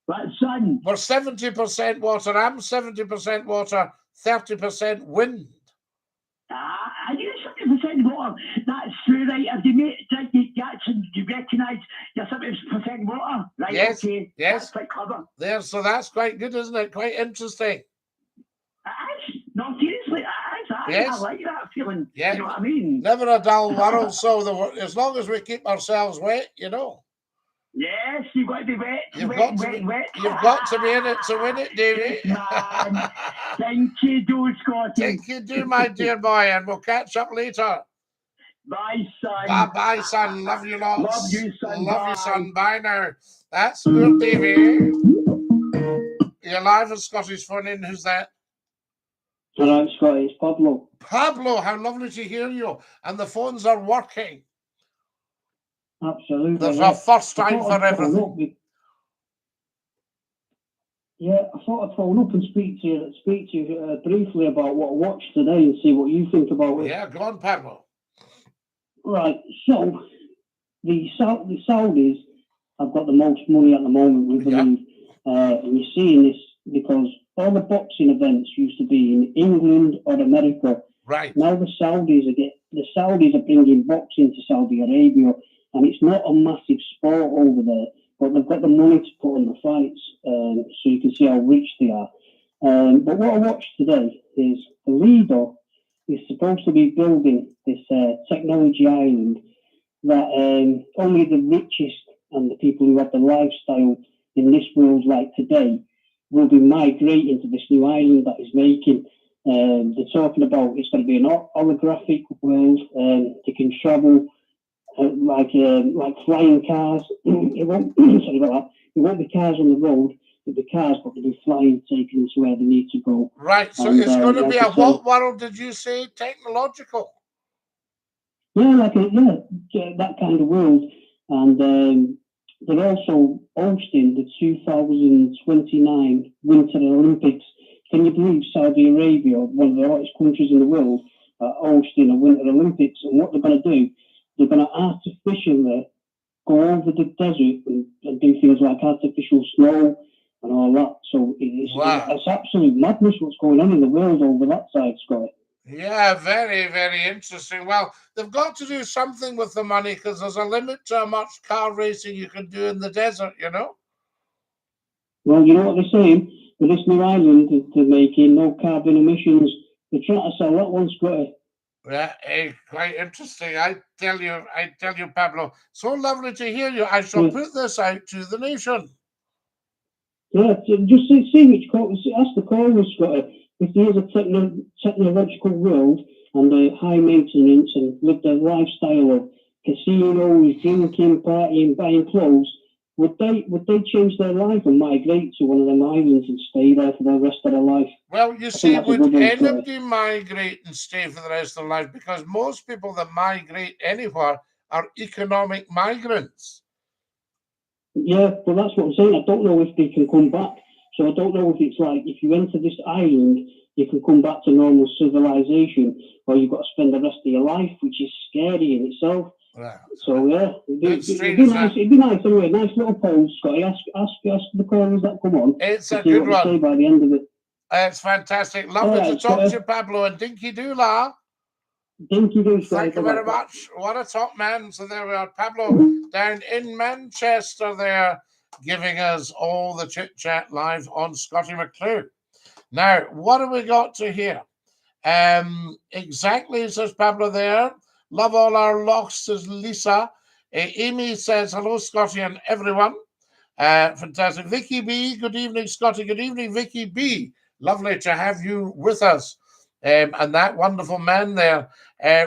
But son, we're 70% water. I'm 70% water. 30% wind. I do 70% water. That's true, right? If you make Jackson, you recognise you're 70% water, right? Yes, okay. Yes. That's quite clever. There, so that's quite good, isn't it? Quite interesting. No, seriously, yes. I like that feeling. Yeah. You know what I mean? Never a dull world. So as long as we keep ourselves wet, you know. Yes, you've got to be wet. You've got to be in it to win it, Davey. Dinky-Doo, Scotty. Dinky-Doo, my dear boy, and we'll catch up later. Bye, son. Bye, son. Love you lots. Love you, son. Love you, son. Bye now. That's good, Davey. You're live with Scotty's phone in. Who's that? Hello, Scotty. It's Pablo. Pablo, how lovely to hear you. And the phones are working. Absolutely. There's a first time for everything. Yeah, I thought I'd phone up and speak to you briefly about what I watched today and see what you think about it. Yeah, go on, Pablo. Right, so the Saudis have got the most money at the moment, we believe. And you're seeing this because all the boxing events used to be in England or America. Right. Now the Saudis are bringing boxing to Saudi Arabia. And it's not a massive sport over there, but they've got the money to put on the fights, so you can see how rich they are. But what I watched today is the leader is supposed to be building this technology island that only the richest and the people who have the lifestyle in this world like today will be migrating to this new island that he's making. They're talking about it's going to be an holographic world. They can travel like flying cars. It won't. Sorry about that. It won't be cars on the road. It be cars, but they'll be flying, taking them to where they need to go. Right. So And, it's going to like be I a say- what world did you say? Technological. Yeah, that kind of world. And they're also hosting the 2029 Winter Olympics. Can you believe Saudi Arabia, one of the hottest countries in the world, are hosting a Winter Olympics? And what they're going to do, they're going to artificially go over the desert and do things like artificial snow and all that. So it's absolute madness what's going on in the world over that side, Scott. Yeah, very, very interesting. Well, they've got to do something with the money because there's a limit to how much car racing you can do in the desert, you know? Well, you know what they're saying? With this new island they're making, no carbon emissions, they're trying to sell that one, Scotty. Yeah, quite interesting. I tell you, Pablo, so lovely to hear you. I shall put this out to the nation. Yeah, just see which call, ask the caller, Scotty, if there is a technological world and high maintenance and with the lifestyle of casinos, drinking, partying, buying clothes, would they change their life and migrate to one of them islands and stay there for the rest of their life? Well, you see, would anybody migrate and stay for the rest of their life? Because most people that migrate anywhere are economic migrants. Yeah, well, that's what I'm saying. I don't know if they can come back. So I don't know if it's like if you enter this island, you can come back to normal civilization, or you've got to spend the rest of your life, which is scary in itself. Right. So yeah, it'd be nice. It'd be nice anyway. Nice little poll, Scotty. Ask the callers that come on. It's a good one. Say by the end of it. It's fantastic. Lovely to talk to you, Pablo, and DINKY-DOO, la. DINKY-DOO, thank you very much. What a top man. So there we are, Pablo down in Manchester there, giving us all the chit-chat live on Scottie McClue. Now, what have we got to hear? Exactly, says Pablo there. Love all our locks, says Lisa. Amy says, hello, Scottie and everyone. Fantastic. Vicky B, good evening, Scottie. Good evening, Vicky B. Lovely to have you with us. And that wonderful man there.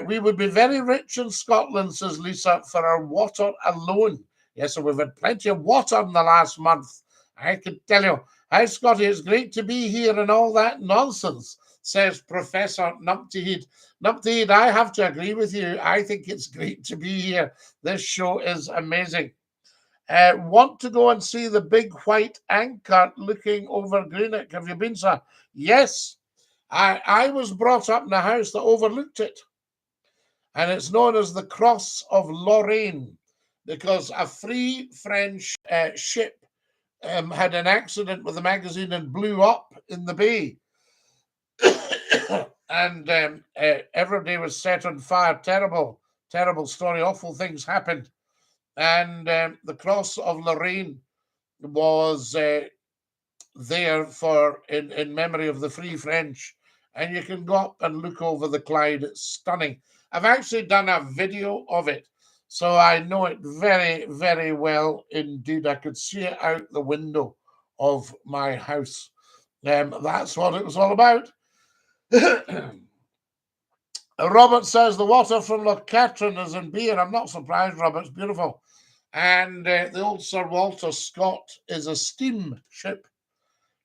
We would be very rich in Scotland, says Lisa, for our water alone. Yes, so we've had plenty of water in the last month. I can tell you. Hi, Scottie, it's great to be here and all that nonsense, says Professor Numptyhead. Numptyhead, I have to agree with you. I think it's great to be here. This show is amazing. Want to go and see the big white anchor looking over Greenock? Have you been, sir? Yes. I was brought up in a house that overlooked it. And it's known as the Cross of Lorraine because a Free French ship had an accident with a magazine and blew up in the bay. And every day was set on fire. Terrible, terrible story. Awful things happened. And the Cross of Lorraine was there for in memory of the Free French. And you can go up and look over the Clyde. It's stunning. I've actually done a video of it, so I know it very, very well indeed. I could see it out the window of my house. That's what it was all about. Robert says the water from Loch Katrine is in beer. I'm not surprised, Robert. It's beautiful. And the old Sir Walter Scott is a steamship.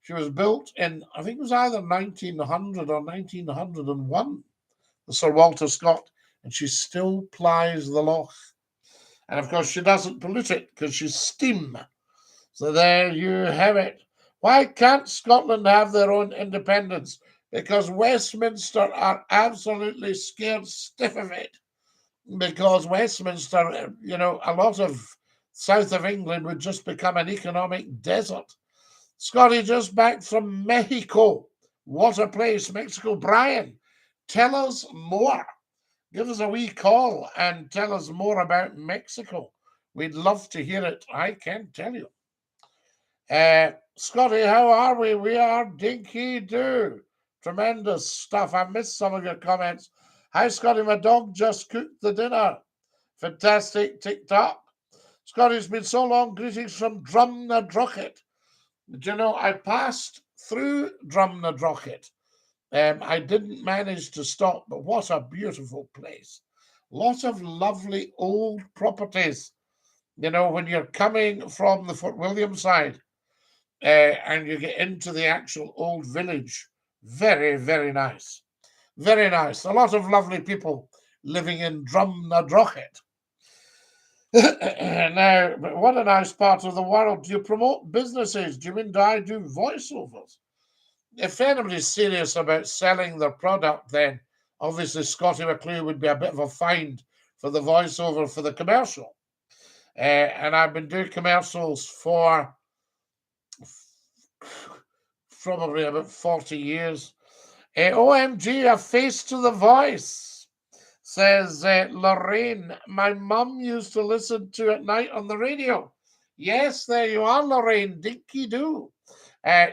She was built in, I think it was either 1900 or 1901, the Sir Walter Scott, and she still plies the loch. And of course, she doesn't pollute it because she's steam. So there you have it. Why can't Scotland have their own independence? Because Westminster are absolutely scared stiff of it. Because Westminster, you know, a lot of south of England would just become an economic desert. Scottie just back from Mexico. What a place, Mexico. Brian, tell us more. Give us a wee call and tell us more about Mexico. We'd love to hear it. I can tell you. Scottie, how are we? We are DINKY-DOO. Tremendous stuff. I missed some of your comments. Hi, Scottie. My dog just cooked the dinner. Fantastic. TikTok. Scottie, it's been so long. Greetings from Drumnadrochit. Do you know, I passed through Drumnadrochit. I didn't manage to stop, but what a beautiful place. Lots of lovely old properties. You know, when you're coming from the Fort William side, and you get into the actual old village. Very, very nice. Very nice. A lot of lovely people living in Drumnadrochit. Now, but what a nice part of the world. Do you promote businesses? Do you mean do I do voiceovers? If anybody's serious about selling their product, then obviously Scottie McClue would be a bit of a find for the voiceover for the commercial. And I've been doing commercials for probably about 40 years. OMG, a face to the voice, says Lorraine. My mum used to listen to at night on the radio. Yes, there you are, Lorraine. Dinky-Doo.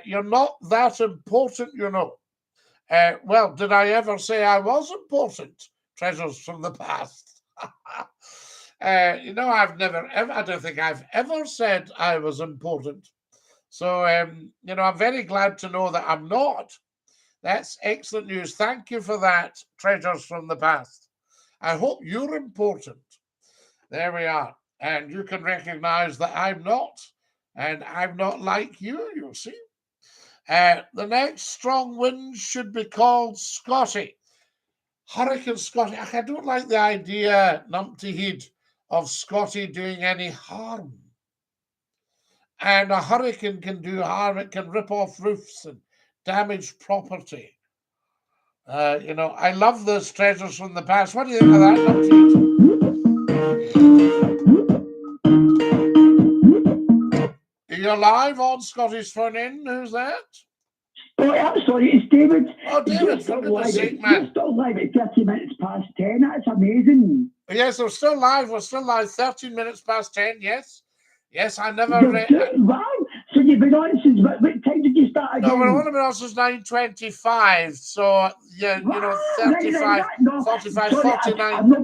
You're not that important, you know. Well, did I ever say I was important? Treasures from the past. You know, I've never ever, I don't think I've ever said I was important. So, you know, I'm very glad to know that I'm not. That's excellent news. Thank you for that, treasures from the past. I hope you're important. There we are. And you can recognize that I'm not. And I'm not like you see. The next strong wind should be called Scottie. Hurricane Scottie. I don't like the idea, Numpty Head, of Scottie doing any harm. And a hurricane can do harm. It can rip off roofs and damage property. You know, I love those treasures from the past. What do you think of that, Numpty? You're live on Scotty's Phone In. Who's that? Oh, yeah, sorry, it's David. Oh, David, for goodness sake, man. You're still live at 30 minutes past 10. That's amazing. Yes, we're still live. We're still live. 13 minutes past 10, yes. Yes, I never... Wow. So you've been on since... What time did you start again? No, we're only been on since 9:25. So, yeah, you know, 35, 45, sorry, 49. I'm not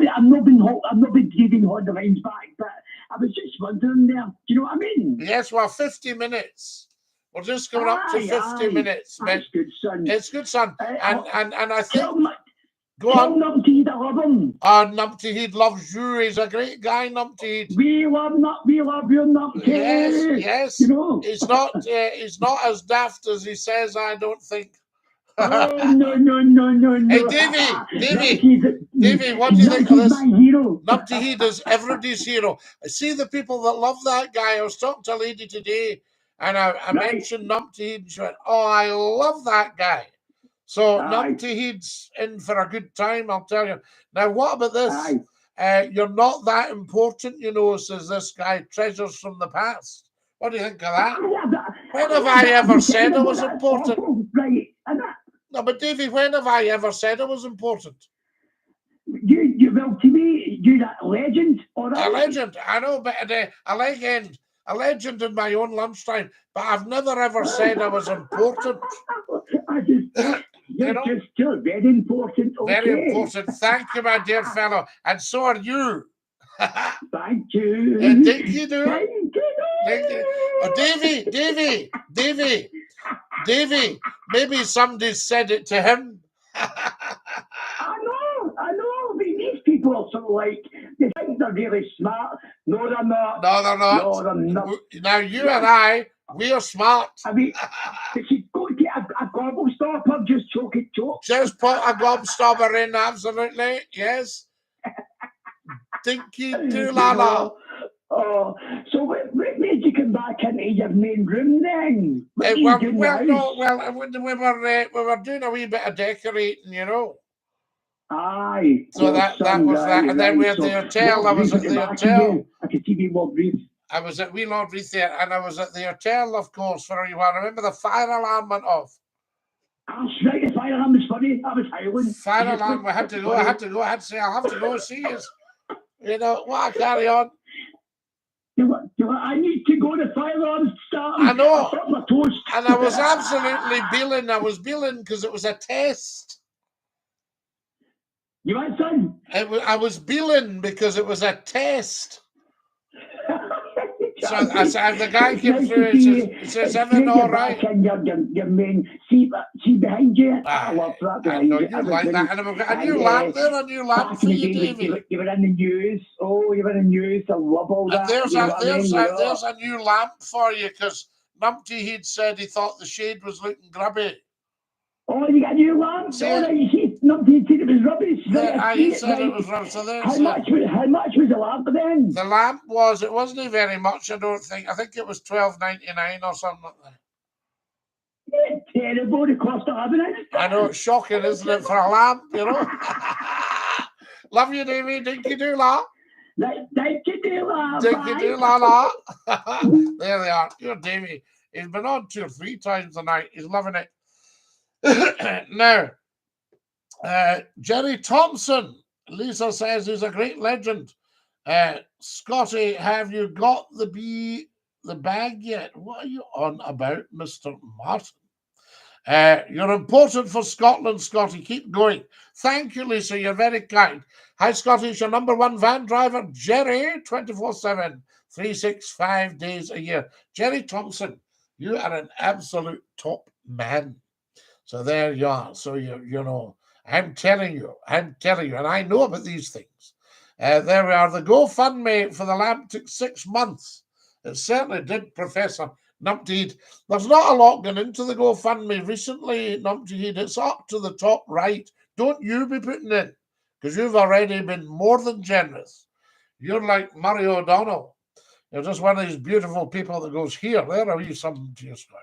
been giving all the lines back, but I was just wondering there. Do you know what I mean? Yes, well, 50 minutes. We're just going up to 50 minutes. That's good, son. It's good, son. And I think... Go on. Numpty Head, I love him. Numpty Head loves you. He's a great guy, Numpty Head. We love you, Numpty. Yes. You know? He's not as daft as he says, I don't think. Oh, no. Hey, Davey, what do you think of this? Numpty Head is everybody's hero. I see the people that love that guy. I was talking to a lady today, and I mentioned Numpty Head, and she went, oh, I love that guy. So Numpty Head's in for a good time, I'll tell you. Now, what about this? You're not that important, you know, says this guy, treasures from the past. What do you think of that? When have I ever said I was important? No, but Davey, when have I ever said I was important? Well, to me, you're a legend. A legend, I know, but a legend in my own lunchtime, but I've never ever said I was important. You're still very important. Okay. Very important. Thank you, my dear fellow. And so are you. Thank you. Dinky-Doo. Thank you. Oh, Davey, maybe somebody said it to him. I know. These people are sort of like, they think they're really smart. No, they're not. No, they're not. Now, you and I, we are smart. I mean, if you go to get a gobblestopper, just choke. Just put a gobstopper in, absolutely. Yes. Dinky-Doo, Lala. Oh, so what made you come back into your main room then? We were doing a wee bit of decorating, you know. Aye. So that was that, and then we had the hotel. I was at the hotel. I could see Lord Reef. I was at Lord Reef there, and I was at the hotel, of course, for a while. Remember the fire alarm went off. That's right, the fire alarm was funny. I was howling. Fire alarm, I had to go. I had to say, I'll have to go see you. You know, what, carry on. I need to go to fire alarm start. I know. I my toast. And I was absolutely billing. I was billing because it was a test. You went, son? I was billing because it was a test. So the guy came through and says, everything all right? Your main, see behind you. I love that. I know, you like that. And a new lamp there, a new lamp for you, Davey. You were in the news. Oh, you were in the news. I love all that. There's a new lamp for you because Numpty, he'd said he thought the shade was looking grubby. Oh, you got a new lamp? See Oh, it? right, you see, Numpty said it was rubbish. Right, I see He it, said it right. was rubbish. So there's How much was the lamp then? the lamp was, it wasn't very much, I don't think. I think it was $12.99 or something like that. It's terrible. It cost 11. I know, it's shocking, isn't it, for a lamp, you know? Love you, Davey. Dinky-Doo, la. Dinky-Doo, la. Dinky-Doo, la, la. There they are. You're Davey. He's been on 2 or 3 times tonight. He's loving it. Now, Jerry Thompson. Lisa says he's a great legend. Scotty, have you got the bag yet? What are you on about, Mr. Martin? You're important for Scotland, Scotty. Keep going. Thank you, Lisa. You're very kind. Hi, Scotty. It's your #1 van driver, Jerry, 24/7, 365 days a year. Jerry Thompson, you are an absolute top man. So there you are. So you know, I'm telling you, and I know about these things. There we are. The GoFundMe for the lamp took 6 months. It certainly did, Professor Numpty. There's not a lot gone into the GoFundMe recently, Numpty. It's up to the top right. Don't you be putting in, because you've already been more than generous. You're like Murray O'Donnell. You're just one of these beautiful people that goes, here, there are you something to your story.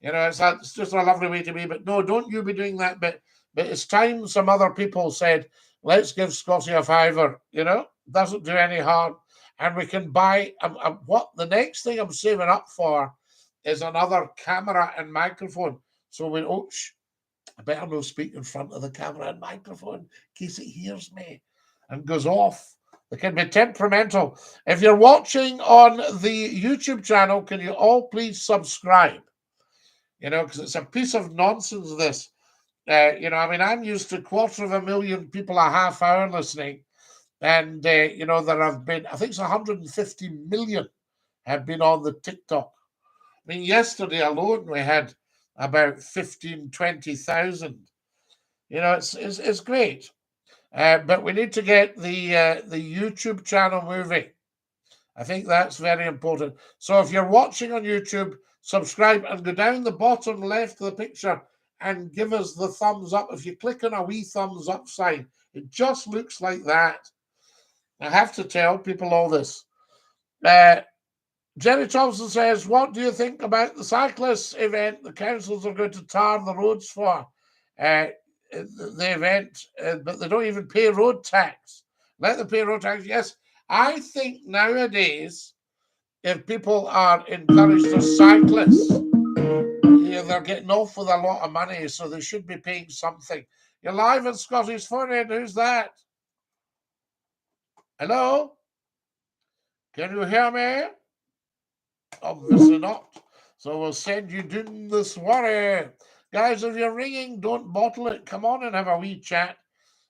You know, it's just a lovely way to be. But no, don't you be doing that bit. But it's time some other people said, let's give Scotty a $5. You know, doesn't do any harm. And we can buy what the next thing I'm saving up for is another camera and microphone. So we I better not speak in front of the camera and microphone in case it hears me and goes off. It can be temperamental. If you're watching on the YouTube channel, can you all please subscribe? You know, because it's a piece of nonsense, this. You know, I mean, I'm used to 250,000 people a half hour listening. And, you know, there have been, I think it's 150 million have been on the TikTok. I mean, yesterday alone, we had about 20,000. You know, it's great. But we need to get the YouTube channel moving. I think that's very important. So if you're watching on YouTube, subscribe and go down the bottom left of the picture and give us the thumbs up. If you click on a wee thumbs up sign, it just looks like that. I have to tell people all this. Jerry Thompson says, what do you think about the cyclists event the councils are going to tar the roads for? The event, but they don't even pay road tax. Let them pay road tax. Yes, I think nowadays, if people are encouraged as cyclists, they're getting off with a lot of money, so they should be paying something. You're live on Scotty's phone in. Who's that? Hello? Can you hear me? Obviously not. So we'll send you down this worry. Guys, if you're ringing, don't bottle it. Come on and have a wee chat.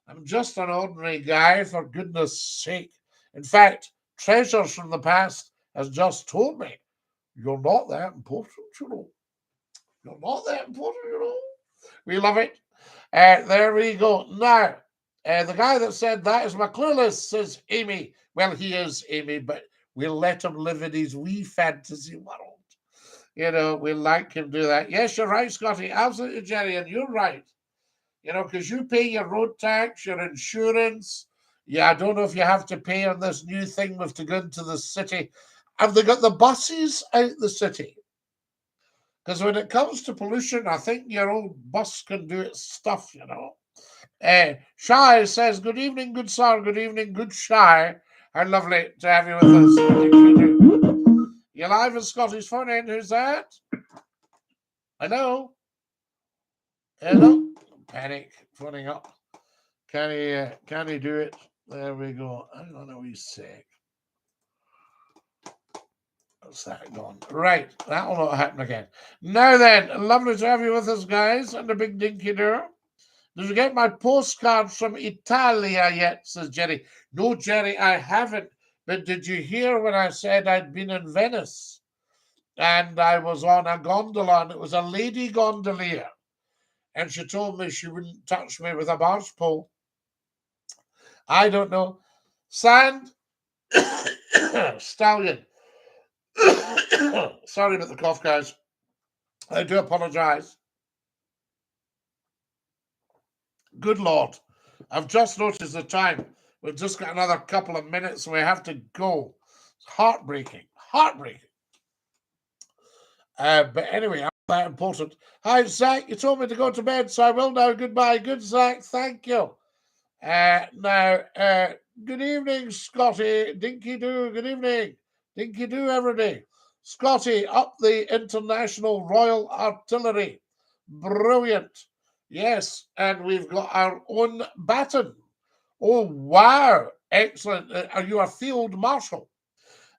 I'm just an ordinary guy, for goodness sake. In fact, Treasures from the Past has just told me, you're not that important, you know. You're not that important, you know. We love it. There we go. Now, the guy that said that is McCLUE, says Amy. Well, he is Amy, but we'll let him live in his wee fantasy world. You know, we'll like him do that. Yes, you're right, Scotty. Absolutely, Jerry, and you're right. You know, because you pay your road tax, your insurance. Yeah, I don't know if you have to pay on this new thing with to go into the city. Have they got the buses out the city? Because when it comes to pollution, I think your old bus can do its stuff, you know. Shai says, good evening, good sir. Good evening, good Shai. How lovely to have you with us. You're live in Scotty's phone in. Who's that? Hello? Hello? Panic. Phoning up. Can he do it? There we go. Hang on a wee sec. What's that gone? Right. That will not happen again. Now then, lovely to have you with us, guys, and a big Dinky-Doo. Did you get my postcards from Italia yet, says Jerry. No, Jerry, I haven't. But did you hear when I said I'd been in Venice? And I was on a gondola, and it was a lady gondolier. And she told me she wouldn't touch me with a barge pole. I don't know. Sand Stallion. Sorry about the cough, guys. I do apologise. Good Lord. I've just noticed the time. We've just got another couple of minutes and we have to go. It's heartbreaking. Heartbreaking. But anyway, I'm that important. Hi, Zach. You told me to go to bed, so I will now. Goodbye. Good, Zach. Thank you. Good evening, Scotty. Dinky-Doo. Good evening. Dinky-Doo everybody. Scotty, up the International Royal Artillery. Brilliant. Yes, and we've got our own baton. Oh, wow. Excellent. Are you a field marshal?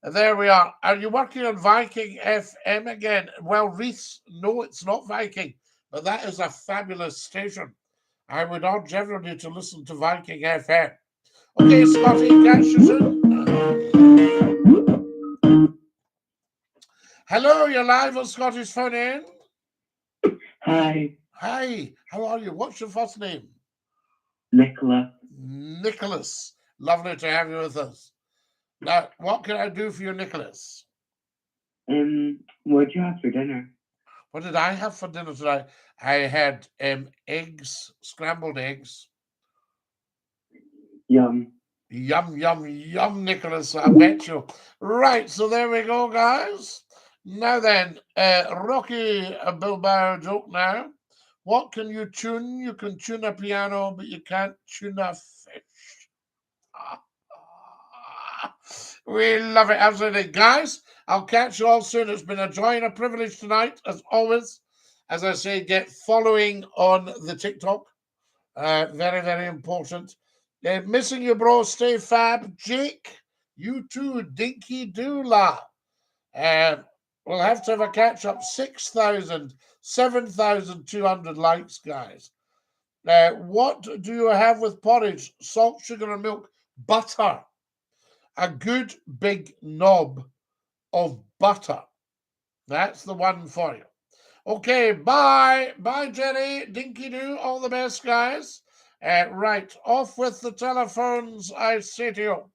There we are. Are you working on Viking FM again? Well, Reese, no, it's not Viking, but that is a fabulous station. I would urge everybody to listen to Viking FM. Okay, Scotty, catch you soon. Hello, you're live on Scotty's phone in. Hi, Hi, how are you? What's your first name? Nicola. Nicholas. Lovely to have you with us. Now, what can I do for you, Nicholas? What did you have for dinner? What did I have for dinner tonight? I had eggs, scrambled eggs. Yum. Yum, yum, yum, Nicholas, I bet you. Right, so there we go, guys. Now then, Rocky Bilbao joke now. What can you tune? You can tune a piano, but you can't tune a fish. We love it, absolutely. Guys, I'll catch you all soon. It's been a joy and a privilege tonight, as always. As I say, get following on the TikTok. Very, very important. Missing you, bro. Stay fab. Jake, you too. Dinky-Doo la. We'll have to have a catch-up. 6,000, 7,200 likes, guys. What do you have with porridge? Salt, sugar, and milk. Butter. A good big knob of butter. That's the one for you. Okay, bye. Bye, Jenny. Dinky-Doo. All the best, guys. Right, off with the telephones, I say to you.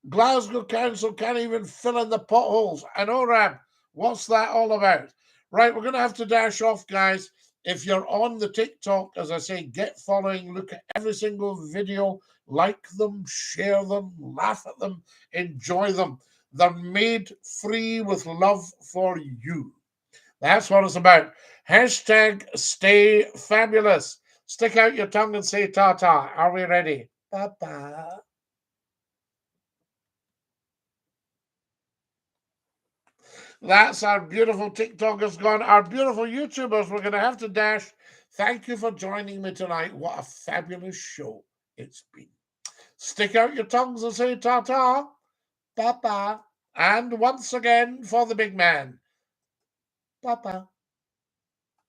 Glasgow Council can't even fill in the potholes. I know, Ram. What's that all about? Right, we're going to have to dash off, guys. If you're on the TikTok, as I say, get following, look at every single video, like them, share them, laugh at them, enjoy them. They're made free with love for you. That's what it's about. Hashtag stay fabulous. Stick out your tongue and say ta-ta. Are we ready? Ta-ta. That's our beautiful TikTokers gone. Our beautiful YouTubers, we're going to have to dash. Thank you for joining me tonight. What a fabulous show it's been. Stick out your tongues and say ta-ta. Papa. And once again for the big man. Papa.